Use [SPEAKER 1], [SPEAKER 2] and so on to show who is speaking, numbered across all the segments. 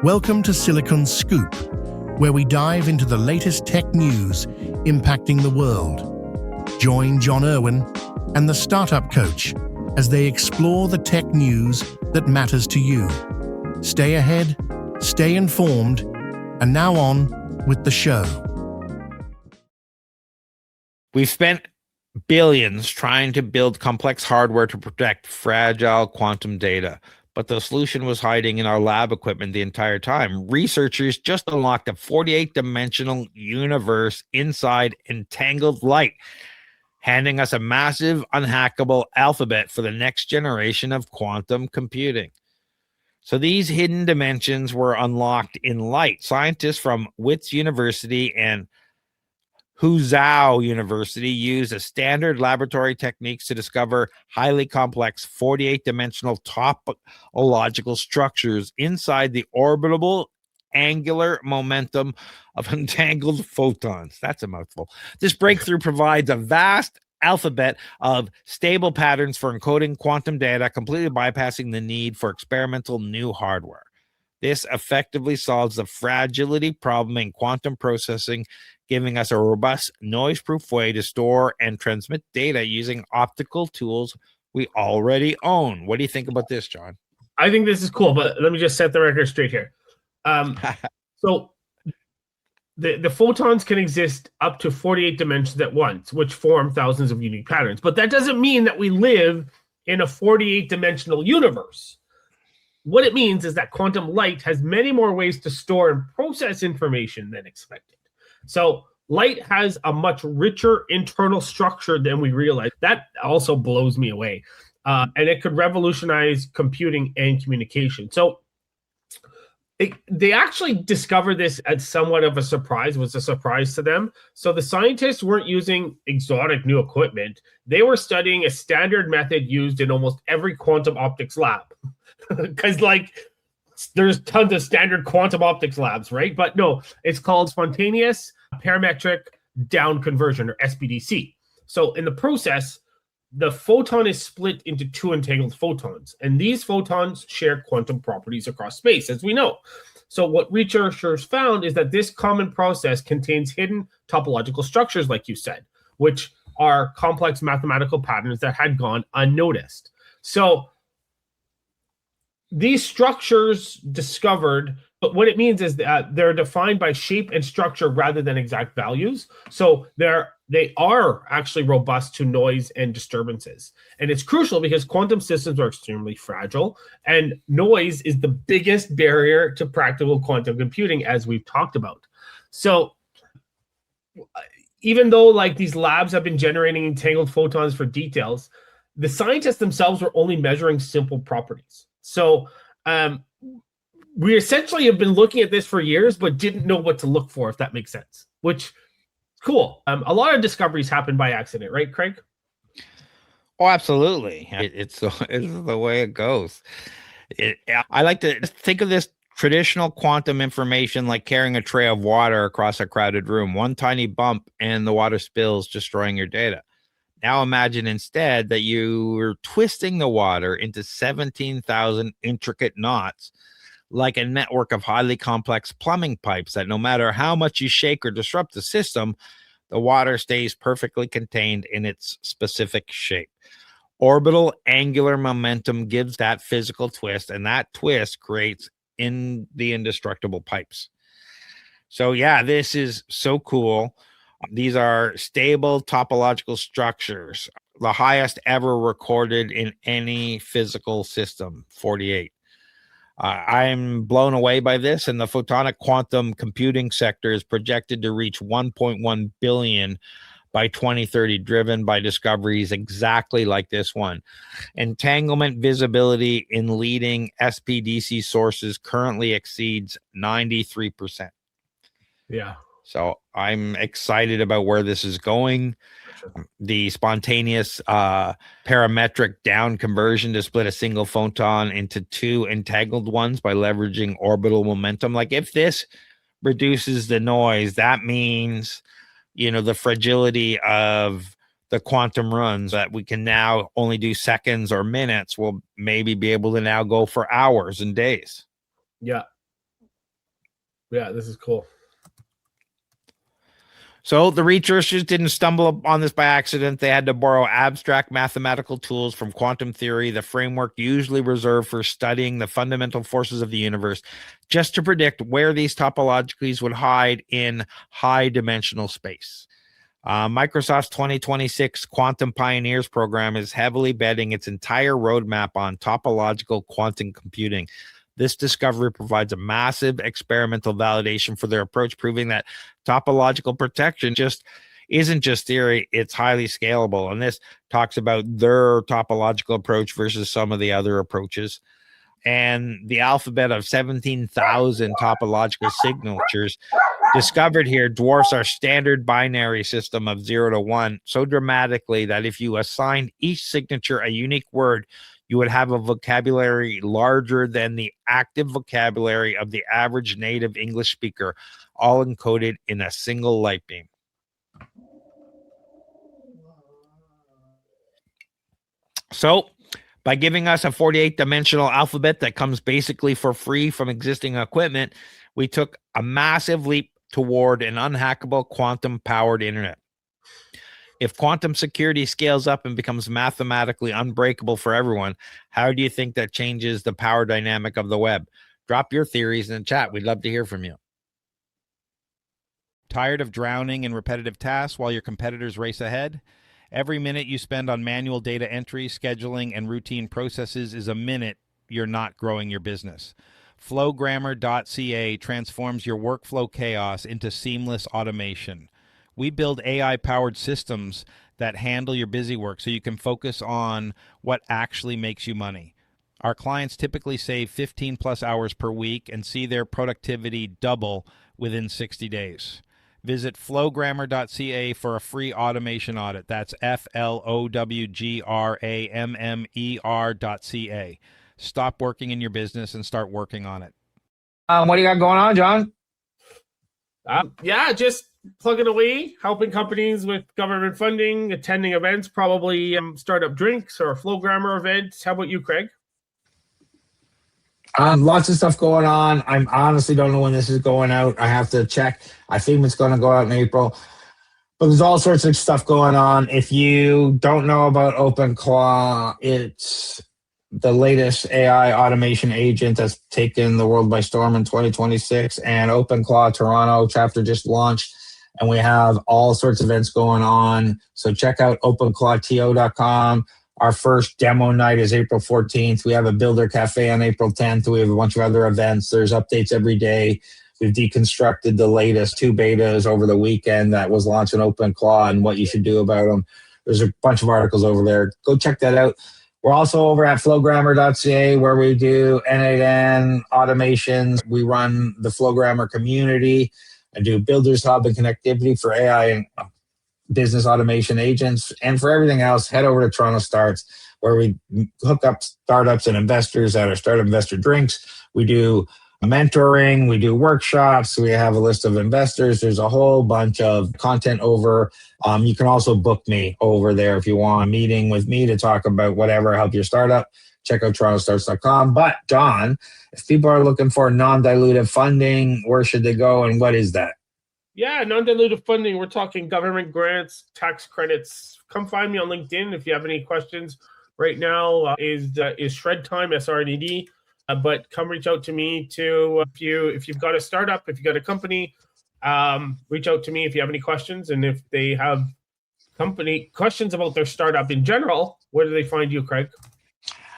[SPEAKER 1] Welcome to Silicon Scoop, where we dive into the latest tech news impacting the world. Join John Irwin and the Startup Coach as they explore the tech news that matters to you. Stay ahead, stay informed, and now on with the show.
[SPEAKER 2] We've spent billions trying to build complex hardware to protect fragile quantum data, but the solution was hiding in our lab equipment the entire time. Researchers just unlocked a 48-dimensional universe inside entangled light, handing us a massive, unhackable alphabet for the next generation of quantum computing. So these hidden dimensions were unlocked in light. Scientists from Wits University and Huzhou University used a standard laboratory techniques to discover highly complex 48-dimensional topological structures inside the orbital angular momentum of entangled photons. That's a mouthful. This breakthrough provides a vast alphabet of stable patterns for encoding quantum data, completely bypassing the need for experimental new hardware. This effectively solves the fragility problem in quantum processing, giving us a robust, noise-proof way to store and transmit data using optical tools we already own. What do you think about this, John?
[SPEAKER 3] I think this is cool, but let me just set the record straight here. So the photons can exist up to 48 dimensions at once, which form thousands of unique patterns. But that doesn't mean that we live in a 48-dimensional universe. What it means is that quantum light has many more ways to store and process information than expected. So light has a much richer internal structure than we realize. That also blows me away. And it could revolutionize computing and communication. So they actually discovered this as somewhat of a surprise. It was a surprise to them. So the scientists weren't using exotic new equipment. They were studying a standard method used in almost every quantum optics lab. Because there's tons of standard quantum optics labs, right? But no, it's called spontaneous parametric down conversion, or SPDC. So in the process, the photon is split into two entangled photons, and these photons share quantum properties across space, as we know. So what researchers found is that this common process contains hidden topological structures, like you said, which are complex mathematical patterns that had gone unnoticed. So these structures discovered, but what it means is that they're defined by shape and structure rather than exact values. So they are actually robust to noise and disturbances. And it's crucial because quantum systems are extremely fragile, and noise is the biggest barrier to practical quantum computing, as we've talked about. So even though these labs have been generating entangled photons for details, the scientists themselves were only measuring simple properties. So we essentially have been looking at this for years, but didn't know what to look for, if that makes sense, which cool. A lot of discoveries happen by accident, right, Craig?
[SPEAKER 2] Oh, absolutely. It's the way it goes. I like to think of this traditional quantum information like carrying a tray of water across a crowded room. One tiny bump and the water spills, destroying your data. Now imagine instead that you were twisting the water into 17,000 intricate knots, like a network of highly complex plumbing pipes that no matter how much you shake or disrupt the system, the water stays perfectly contained in its specific shape. Orbital angular momentum gives that physical twist, and that twist creates the indestructible pipes. So yeah, this is so cool. These are stable topological structures, the highest ever recorded in any physical system, 48. I'm blown away by this, and the photonic quantum computing sector is projected to reach 1.1 billion by 2030, driven by discoveries exactly like this one. Entanglement visibility in leading SPDC sources currently exceeds 93%.
[SPEAKER 3] Yeah.
[SPEAKER 2] So I'm excited about where this is going. The spontaneous parametric down conversion to split a single photon into two entangled ones by leveraging orbital momentum. If this reduces the noise, that means, the fragility of the quantum runs that we can now only do seconds or minutes will maybe be able to now go for hours and days.
[SPEAKER 3] Yeah. Yeah, this is cool.
[SPEAKER 2] So the researchers didn't stumble upon this by accident. They had to borrow abstract mathematical tools from quantum theory, the framework usually reserved for studying the fundamental forces of the universe, just to predict where these topologies would hide in high dimensional space. Microsoft's 2026 Quantum Pioneers program is heavily betting its entire roadmap on topological quantum computing. This discovery provides a massive experimental validation for their approach, proving that topological protection isn't just theory, it's highly scalable. And this talks about their topological approach versus some of the other approaches. And the alphabet of 17,000 topological signatures discovered here dwarfs our standard binary system of 0 to 1 so dramatically that if you assigned each signature a unique word, you would have a vocabulary larger than the active vocabulary of the average native English speaker, all encoded in a single light beam. So, by giving us a 48-dimensional alphabet that comes basically for free from existing equipment, we took a massive leap toward an unhackable quantum-powered internet. If quantum security scales up and becomes mathematically unbreakable for everyone, how do you think that changes the power dynamic of the web? Drop your theories in the chat. We'd love to hear from you. Tired of drowning in repetitive tasks while your competitors race ahead? Every minute you spend on manual data entry, scheduling, and routine processes is a minute you're not growing your business. Flowgrammer.ca transforms your workflow chaos into seamless automation. We build AI-powered systems that handle your busy work so you can focus on what actually makes you money. Our clients typically save 15 plus hours per week and see their productivity double within 60 days. Visit flowgrammer.ca for a free automation audit. That's flowgrammer.ca. Stop working in your business and start working on it.
[SPEAKER 4] What do you got going on, John?
[SPEAKER 3] Just plugging away, helping companies with government funding, attending events, probably startup drinks or Flowgrammer events. How about you, Craig?
[SPEAKER 4] Lots of stuff going on. I honestly don't know when this is going out. I have to check. I think it's going to go out in April. But there's all sorts of stuff going on. If you don't know about OpenClaw, it's the latest AI automation agent that's taken the world by storm in 2026. And OpenClaw Toronto chapter just launched. And we have all sorts of events going on. So check out openclawto.com. Our first demo night is April 14th. We have a Builder Cafe on April 10th. We have a bunch of other events. There's updates every day. We've deconstructed the latest 2 betas over the weekend that was launched in OpenClaw and what you should do about them. There's a bunch of articles over there. Go check that out. We're also over at flowgrammer.ca where we do N8N automations. We run the Flowgrammer community. I do Builders Hub and connectivity for AI and business automation agents. And for everything else, head over to TorontoStarts where we hook up startups and investors at our Startup Investor Drinks. We do mentoring, we do workshops, we have a list of investors. There's a whole bunch of content over. You can also book me over there if you want a meeting with me to talk about whatever, help your startup. Check out TorontoStarts.com. But John, if people are looking for non-dilutive funding, where should they go and what is that?
[SPEAKER 3] Yeah, non-dilutive funding. We're talking government grants, tax credits. Come find me on LinkedIn if you have any questions. Right now is shred time, SRNED. But come reach out to me too. If you've got a startup, if you've got a company, reach out to me if you have any questions. And if they have company questions about their startup in general, where do they find you, Craig?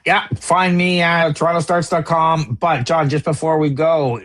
[SPEAKER 4] Yeah, find me at TorontoStarts.com. But John, just before we go,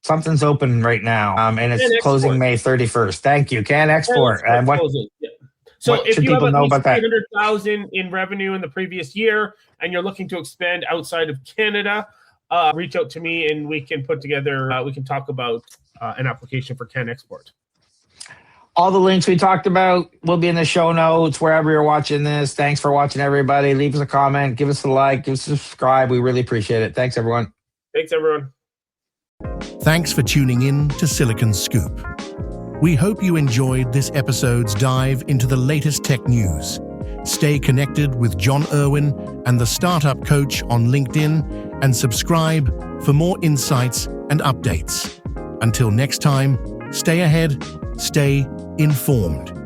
[SPEAKER 4] something's open right now, and it's closing May 31st. Thank you. Can Export. And what? Yeah.
[SPEAKER 3] So if you have at least 300,000 in revenue in the previous year and you're looking to expand outside of Canada, reach out to me and we can put together, we can talk about an application for Can Export.
[SPEAKER 4] All the links we talked about will be in the show notes, wherever you're watching this. Thanks for watching, everybody. Leave us a comment, give us a like, give us a subscribe. We really appreciate it. Thanks, everyone.
[SPEAKER 3] Thanks, everyone.
[SPEAKER 1] Thanks for tuning in to Silicon Scoop. We hope you enjoyed this episode's dive into the latest tech news. Stay connected with John Irwin and the Startup Coach on LinkedIn and subscribe for more insights and updates. Until next time, stay ahead, stay informed.